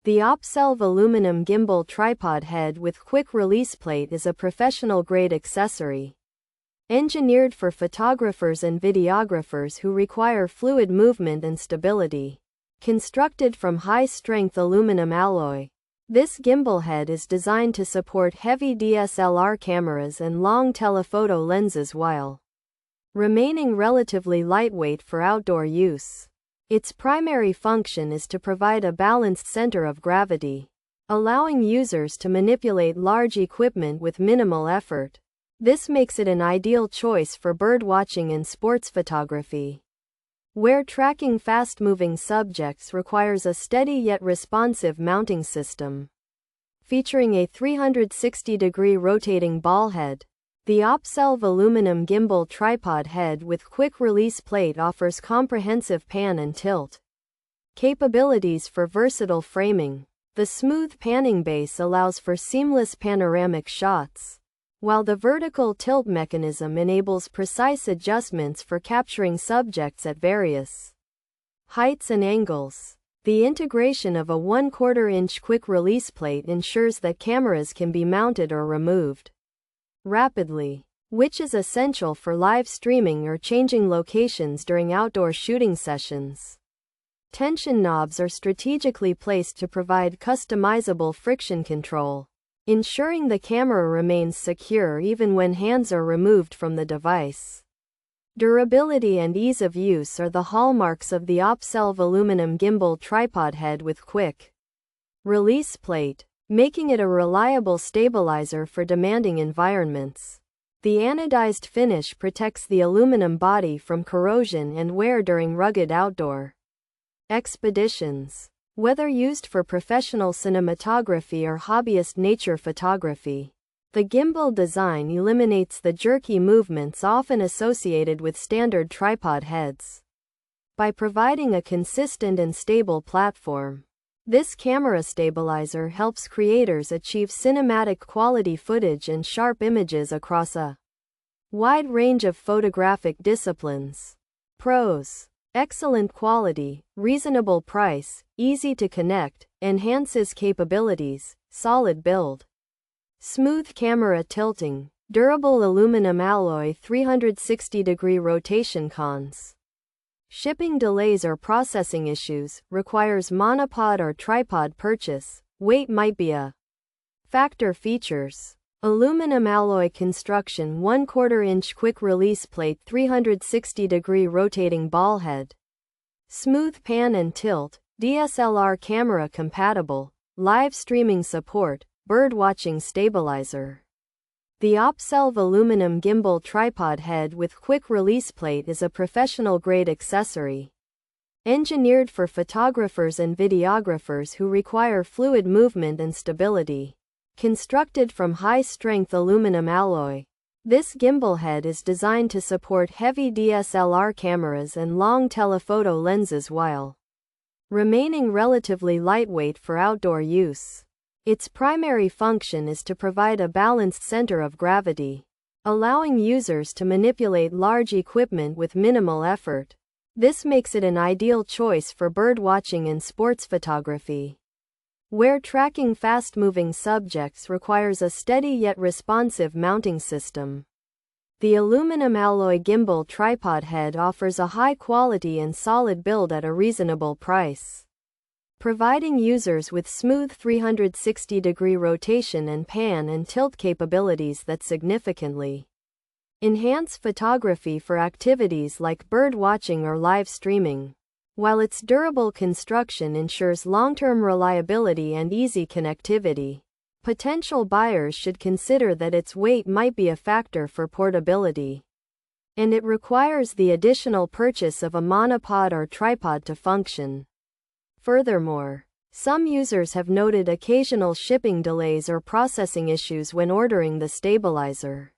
The OPPSELVE aluminum gimbal tripod head with quick release plate is a professional-grade accessory. Engineered for photographers and videographers who require fluid movement and stability. Constructed from high-strength aluminum alloy, this gimbal head is designed to support heavy DSLR cameras and long telephoto lenses while remaining relatively lightweight for outdoor use. Its primary function is to provide a balanced center of gravity, allowing users to manipulate large equipment with minimal effort. This makes it an ideal choice for birdwatching and sports photography, where tracking fast-moving subjects requires a steady yet responsive mounting system. Featuring a 360-degree rotating ball head, the OPPSELVE aluminum gimbal tripod head with quick-release plate offers comprehensive pan and tilt capabilities for versatile framing. The smooth panning base allows for seamless panoramic shots, while the vertical tilt mechanism enables precise adjustments for capturing subjects at various heights and angles. The integration of a 1/4-inch quick-release plate ensures that cameras can be mounted or removed rapidly, which is essential for live streaming or changing locations during outdoor shooting sessions. Tension knobs are strategically placed to provide customizable friction control, ensuring the camera remains secure even when hands are removed from the device. Durability and ease of use are the hallmarks of the OPPSELVE aluminum gimbal tripod head with quick release plate, making it a reliable stabilizer for demanding environments. The anodized finish protects the aluminum body from corrosion and wear during rugged outdoor expeditions. Whether used for professional cinematography or hobbyist nature photography, the gimbal design eliminates the jerky movements often associated with standard tripod heads. By providing a consistent and stable platform, this camera stabilizer helps creators achieve cinematic quality footage and sharp images across a wide range of photographic disciplines. Pros: excellent quality, reasonable price, easy to connect, enhances capabilities, solid build, smooth camera tilting, durable aluminum alloy 360-degree rotation. Cons: shipping delays or processing issues, requires monopod or tripod purchase, weight might be a factor. Features: aluminum alloy construction, 1/4-inch quick release plate, 360-degree rotating ball head, smooth pan and tilt, DSLR camera compatible, live streaming support, birdwatching stabilizer. The OPPSELVE aluminum gimbal tripod head with quick release plate is a professional-grade accessory. Engineered for photographers and videographers who require fluid movement and stability. Constructed from high-strength aluminum alloy, this gimbal head is designed to support heavy DSLR cameras and long telephoto lenses while remaining relatively lightweight for outdoor use. Its primary function is to provide a balanced center of gravity, allowing users to manipulate large equipment with minimal effort. This makes it an ideal choice for birdwatching and sports photography, where tracking fast-moving subjects requires a steady yet responsive mounting system. The aluminum alloy gimbal tripod head offers a high-quality and solid build at a reasonable price, providing users with smooth 360-degree rotation and pan and tilt capabilities that significantly enhance photography for activities like bird watching or live streaming. While its durable construction ensures long-term reliability and easy connectivity, potential buyers should consider that its weight might be a factor for portability, and it requires the additional purchase of a monopod or tripod to function. Furthermore, some users have noted occasional shipping delays or processing issues when ordering the stabilizer.